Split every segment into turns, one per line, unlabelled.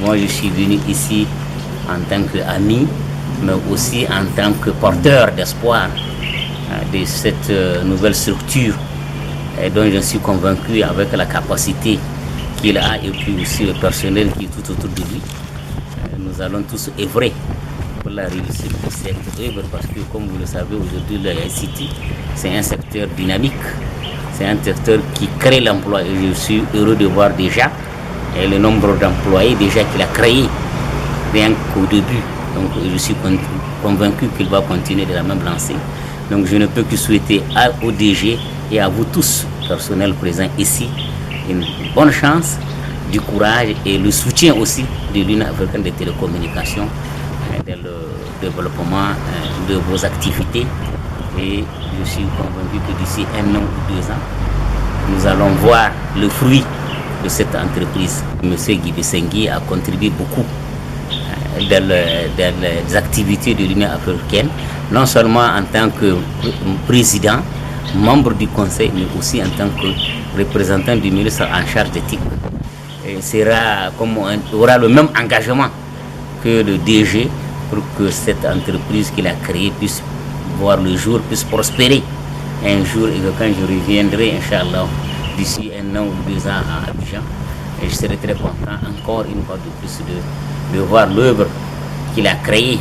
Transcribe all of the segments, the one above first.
Moi, je suis venu ici en tant qu'ami, mais aussi en tant que porteur d'espoir de cette nouvelle structure et dont je suis convaincu avec la capacité qu'il a et puis aussi le personnel qui est tout autour de lui. Nous allons tous œuvrer pour la réussite de cette œuvre parce que, comme vous le savez, aujourd'hui, le ICT, c'est un secteur dynamique, c'est un secteur qui crée l'emploi et je suis heureux de voir déjà le nombre d'employés déjà qu'il a créé rien qu'au début. Donc je suis convaincu qu'il va continuer de la même lancée. Donc je ne peux que souhaiter au DG et à vous tous, personnel présent ici, une bonne chance, du courage et le soutien aussi de l'Union africaine des télécommunications dans le développement de vos activités. Et je suis convaincu que d'ici 1 an ou 2 ans, nous allons voir le fruit de cette entreprise. M. Guy Bissengui a contribué beaucoup dans les activités de l'Union africaine, non seulement en tant que président, membre du conseil, mais aussi en tant que représentant du ministre en charge d'éthique. Aura le même engagement que le DG pour que cette entreprise qu'il a créée puisse voir le jour, puisse prospérer un jour, et que quand je reviendrai, Inch'Allah, d'ici 1 an ou 2 ans à Abidjan, et je serai très content encore une fois de plus de voir l'œuvre qu'il a créée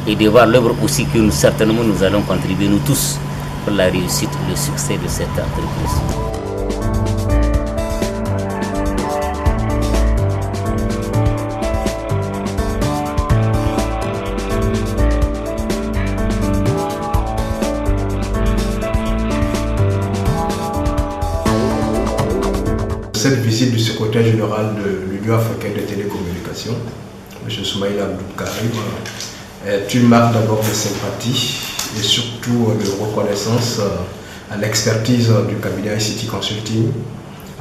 et de voir l'œuvre aussi que certainement nous allons contribuer nous tous pour la réussite et le succès de cette entreprise.
Cette visite du secrétaire général de l'Union africaine des télécommunications, M. Soumaïla Abdou Karim, est une marque d'abord de sympathie et surtout de reconnaissance à l'expertise du cabinet ICT Consulting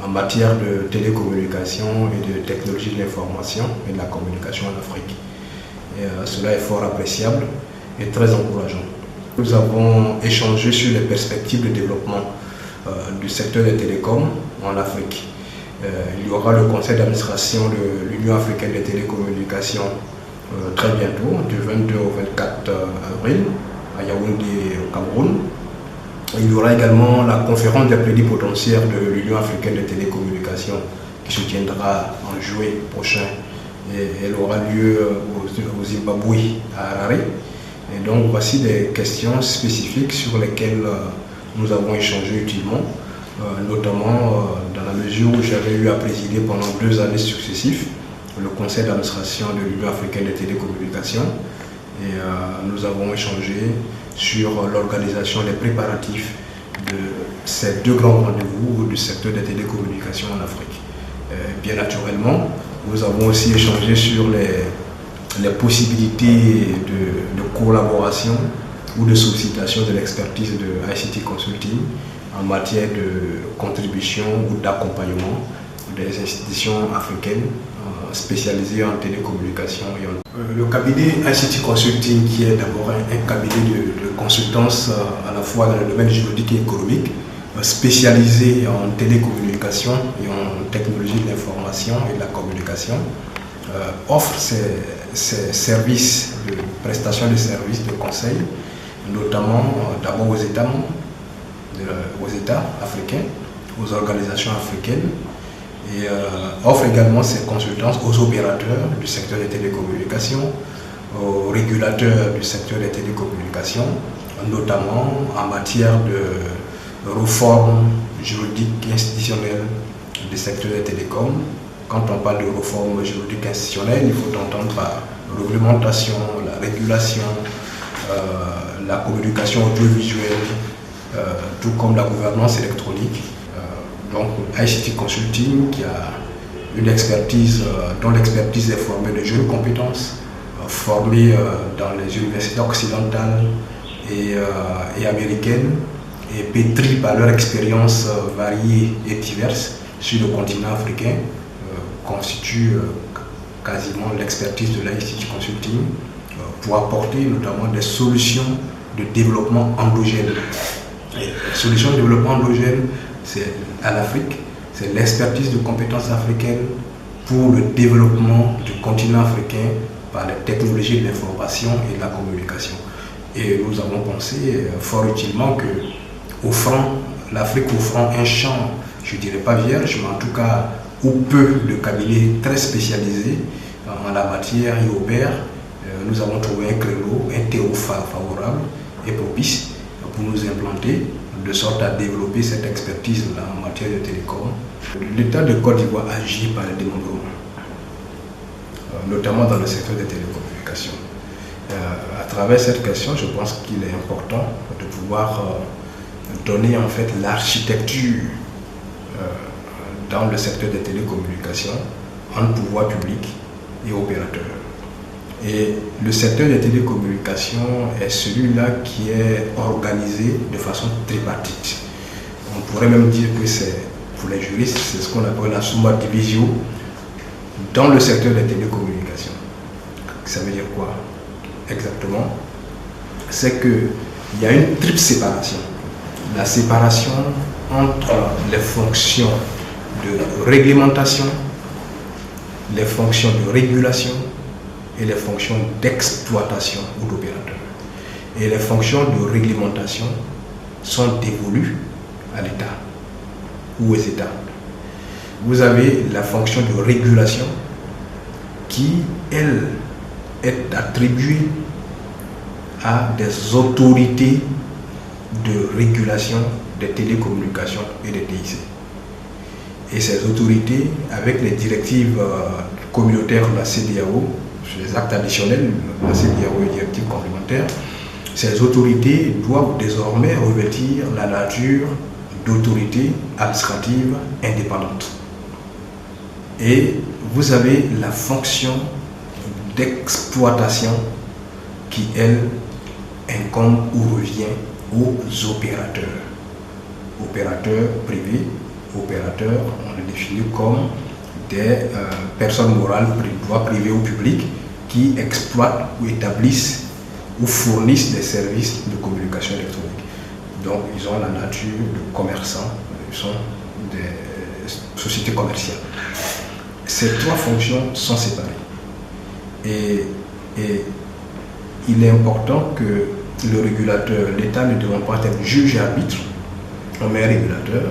en matière de télécommunications et de technologie de l'information et de la communication en Afrique. Et cela est fort appréciable et très encourageant. Nous avons échangé sur les perspectives de développement du secteur des télécoms en Afrique. Il y aura le conseil d'administration de l'Union africaine des télécommunications très bientôt, du 22 au 24 avril, à Yaoundé, au Cameroun. Il y aura également la conférence des plénipotentiaires de l'Union africaine des télécommunications qui se tiendra en juillet prochain. Et elle aura lieu au Zimbabwe, à Harare. Et donc voici des questions spécifiques sur lesquelles nous avons échangé utilement. Notamment dans la mesure où j'avais eu à présider pendant 2 années successives le conseil d'administration de l'Union africaine des télécommunications et nous avons échangé sur l'organisation des préparatifs de ces 2 grands rendez-vous du secteur des télécommunications en Afrique. Bien naturellement, nous avons aussi échangé sur les possibilités de collaboration ou de sollicitation de l'expertise de ICT Consulting en matière de contribution ou d'accompagnement des institutions africaines spécialisées en télécommunications. Le cabinet ICT Consulting, qui est d'abord un cabinet de consultance à la fois dans le domaine juridique et économique, spécialisé en télécommunications et en technologie de l'information et de la communication, offre ses services de prestation de services de conseil, notamment d'abord aux États membres, aux États africains, aux organisations africaines et offre également ses consultances aux opérateurs du secteur des télécommunications, aux régulateurs du secteur des télécommunications, notamment en matière de réforme juridique et institutionnelle du secteur des télécoms. Quand on parle de réforme juridique institutionnelle, il faut entendre par réglementation, la régulation, la communication audiovisuelle, tout comme la gouvernance électronique. Donc ICT Consulting, qui a une expertise, dont l'expertise est formée de jeunes compétences, formées dans les universités occidentales et américaines, et pétries par leur expérience variée et diverse sur le continent africain, constitue quasiment l'expertise de l'ICT Consulting pour apporter notamment des solutions de développement endogène. Les solutions de développement endogène, c'est à l'Afrique, c'est l'expertise de compétences africaines pour le développement du continent africain par les technologies de l'information et de la communication. Et nous avons pensé fort utilement que l'Afrique offrant un champ, je ne dirais pas vierge, mais en tout cas où peu de cabinets très spécialisés en la matière y opèrent, nous avons trouvé un créneau, un terreau favorable et propice pour nous implanter, de sorte à développer cette expertise-là en matière de télécom. L'État de Côte d'Ivoire agit par le démembrement, notamment dans le secteur des télécommunications. À travers cette question, je pense qu'il est important de pouvoir donner en fait l'architecture dans le secteur des télécommunications entre pouvoir public et opérateurs. Et le secteur des télécommunications est celui-là qui est organisé de façon tripartite. On pourrait même dire que c'est, pour les juristes, c'est ce qu'on appelle la summa divisio dans le secteur des télécommunications. Ça veut dire quoi exactement? C'est qu'il y a une triple séparation. La séparation entre les fonctions de réglementation, les fonctions de régulation et les fonctions d'exploitation ou d'opérateur. Et les fonctions de réglementation sont dévolues à l'État ou aux États. Vous avez la fonction de régulation qui, elle, est attribuée à des autorités de régulation des télécommunications et des TIC. Et ces autorités, avec les directives communautaires de la CEDEAO, les actes additionnels de la CEDEAO et directives complémentaires, ces autorités doivent désormais revêtir la nature d'autorité administrative indépendante. Et vous avez la fonction d'exploitation qui, elle, incombe ou revient aux opérateurs. Opérateurs privés, opérateurs, on les définit comme des personnes morales, droit privé ou public, qui exploitent ou établissent ou fournissent des services de communication électronique. Donc, ils ont la nature de commerçants, ils sont des sociétés commerciales. Ces trois fonctions sont séparées. Et il est important que le régulateur, l'État ne devrait pas être juge et arbitre, mais régulateur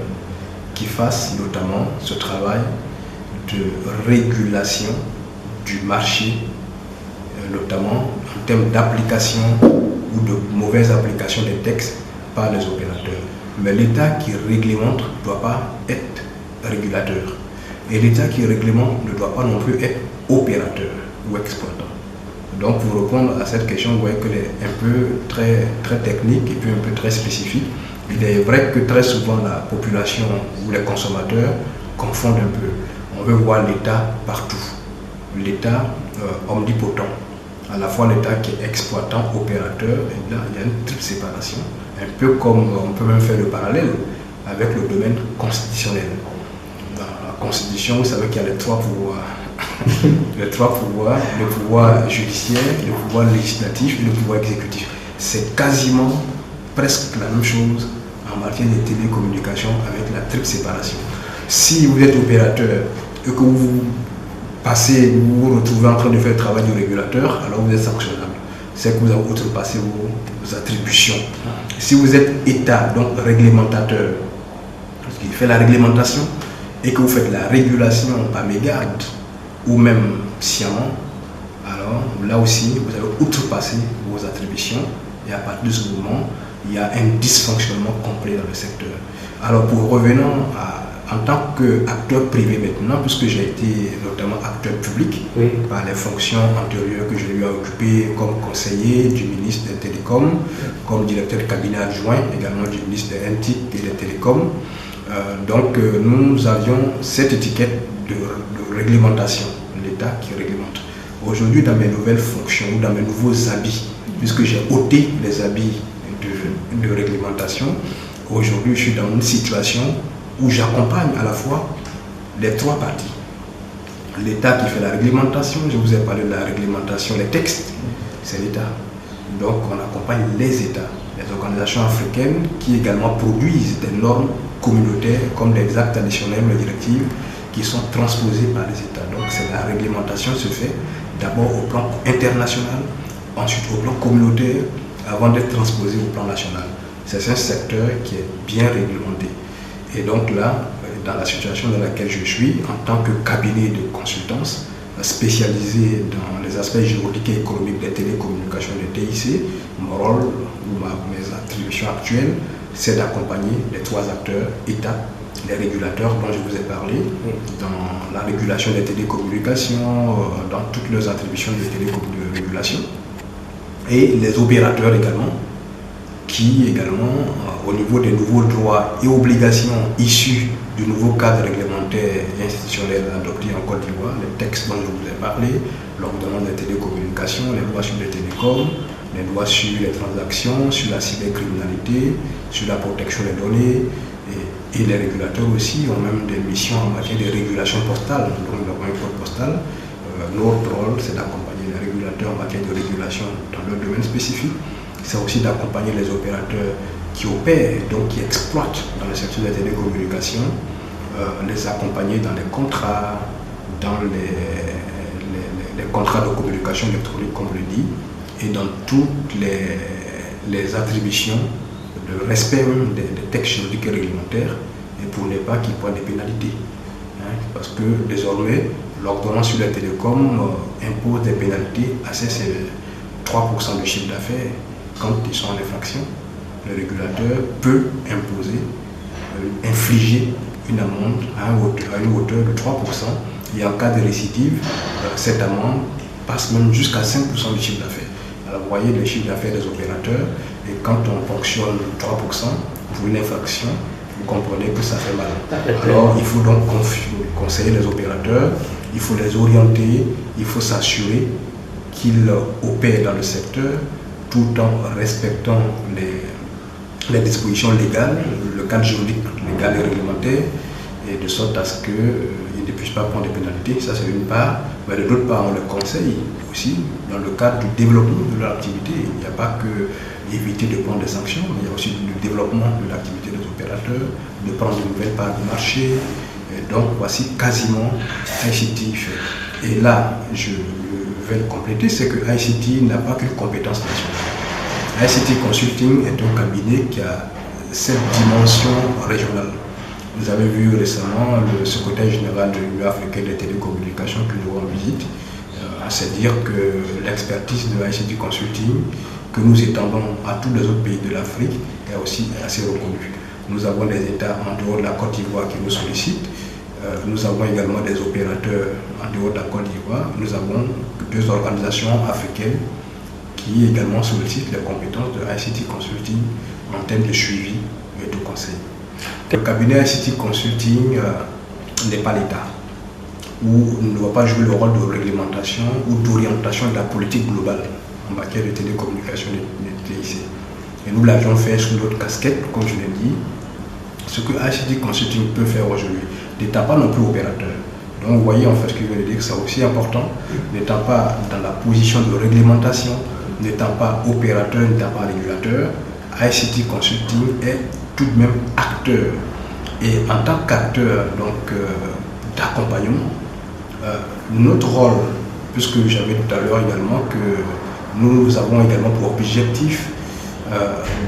qui fasse notamment ce travail de régulation du marché, notamment en termes d'application ou de mauvaise application des textes par les opérateurs. Mais l'État qui réglemente ne doit pas être régulateur. Et l'État qui réglemente ne doit pas non plus être opérateur ou exploitant. Donc pour répondre à cette question, vous voyez qu'elle est un peu très technique et puis un peu très spécifique. Il est vrai que très souvent la population ou les consommateurs confondent un peu. On veut voir l'État partout. L'État omnipotent. À la fois l'État qui est exploitant, opérateur, et là il y a une triple séparation. Un peu comme on peut même faire le parallèle avec le domaine constitutionnel. Dans la Constitution, vous savez qu'il y a les trois pouvoirs. Les trois pouvoirs, le pouvoir judiciaire, le pouvoir législatif et le pouvoir exécutif. C'est quasiment presque la même chose en matière de télécommunications avec la triple séparation. Si vous êtes opérateur et que vous vous retrouvez en train de faire le travail du régulateur, alors vous êtes sanctionnable. C'est que vous avez outrepassé vos attributions. Si vous êtes État, donc réglementateur, qui fait la réglementation, et que vous faites la régulation par mégarde, ou même sciemment, alors là aussi, vous avez outrepassé vos attributions, et à partir de ce moment, il y a un dysfonctionnement complet dans le secteur. Alors pour revenir en tant qu'acteur privé maintenant, puisque j'ai été notamment acteur public par les fonctions antérieures que je lui ai occupées comme conseiller du ministre des Télécoms, comme directeur de cabinet adjoint également du ministre des NTIC et des Télécoms. Donc nous avions cette étiquette de réglementation, l'État qui réglemente. Aujourd'hui, dans mes nouvelles fonctions ou dans mes nouveaux habits, puisque j'ai ôté les habits de réglementation, aujourd'hui je suis dans une situation où j'accompagne à la fois les trois parties. L'État qui fait la réglementation, je vous ai parlé de la réglementation, les textes, c'est l'État. Donc on accompagne les États, les organisations africaines qui également produisent des normes communautaires comme des actes additionnels, les directives, qui sont transposées par les États. Donc la réglementation se fait d'abord au plan international, ensuite au plan communautaire, avant d'être transposée au plan national. C'est un secteur qui est bien réglementé. Et donc là, dans la situation dans laquelle je suis, en tant que cabinet de consultance spécialisé dans les aspects juridiques et économiques des télécommunications des TIC, mon rôle ou mes attributions actuelles, c'est d'accompagner les trois acteurs, État, les régulateurs dont je vous ai parlé, dans la régulation des télécommunications, dans toutes leurs attributions de régulation, et les opérateurs également, qui également, au niveau des nouveaux droits et obligations issus du nouveau cadre réglementaire et institutionnel adopté en Côte d'Ivoire, les textes dont je vous ai parlé, l'ordonnance des télécommunications, les lois sur les télécoms, les lois sur les transactions, sur la cybercriminalité, sur la protection des données, et les régulateurs aussi ont même des missions en matière de régulation postale. Donc nous avons un code postal. Notre rôle, c'est d'accompagner les régulateurs en matière de régulation dans leur domaine spécifique. C'est aussi d'accompagner les opérateurs qui opèrent, donc qui exploitent dans le secteur des télécommunications, les accompagner dans les contrats, dans les contrats de communication électronique, comme je le dis, et dans toutes les attributions de respect même des textes juridiques et réglementaires, et pour ne pas qu'il y ait des pénalités. Parce que désormais, l'ordonnance sur les télécoms impose des pénalités assez sévères. 3% du chiffre d'affaires quand ils sont en infraction. Le régulateur peut imposer, infliger une amende à une hauteur de 3%, et en cas de récidive, cette amende passe même jusqu'à 5% du chiffre d'affaires. Alors vous voyez le chiffre d'affaires des opérateurs, et quand on fonctionne 3% pour une infraction, vous comprenez que ça fait mal. Alors il faut donc conseiller les opérateurs, il faut les orienter, il faut s'assurer qu'ils opèrent dans le secteur tout en respectant les dispositions légales, le cadre juridique légal et réglementaire, et de sorte à ce qu'ils ne puissent pas prendre des pénalités. Ça, c'est une part. Mais de l'autre part, on les conseille aussi dans le cadre du développement de leur activité. Il n'y a pas que éviter de prendre des sanctions, mais il y a aussi le développement de l'activité des opérateurs, de prendre de nouvelles parts du marché. Et donc, voici quasiment ICT fait. Et là, je vais le compléter, c'est que ICT n'a pas qu'une compétence nationale. ICT Consulting est un cabinet qui a cette dimension régionale. Vous avez vu récemment le secrétaire général de l'Union africaine des télécommunications qui nous rend visite. C'est dire que l'expertise de ICT Consulting que nous étendons à tous les autres pays de l'Afrique est aussi assez reconnue. Nous avons des États en dehors de la Côte d'Ivoire qui nous sollicitent. Nous avons également des opérateurs en dehors de la Côte d'Ivoire. Nous avons deux organisations africaines qui également sollicitent les compétences de ICT Consulting en termes de suivi et de conseil. Le cabinet ICT Consulting n'est pas l'État, où il ne va pas jouer le rôle de réglementation ou d'orientation de la politique globale en matière de télécommunications des TIC. Et nous l'avions fait sous notre casquette, comme je l'ai dit. Ce que ICT Consulting peut faire aujourd'hui, n'étant pas non plus opérateur. Donc vous voyez en fait ce que je veux dire, que c'est aussi important, n'étant pas dans la position de réglementation, n'étant pas opérateur, n'étant pas régulateur, ICT Consulting est tout de même acteur. Et en tant qu'acteur d'accompagnement, notre rôle, puisque j'avais tout à l'heure également que nous avons également pour objectif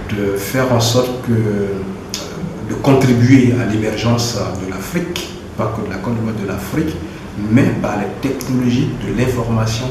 de faire en sorte de contribuer à l'émergence de l'Afrique, pas que de la Côte d'Ivoire, de l'Afrique, mais par les technologies de l'information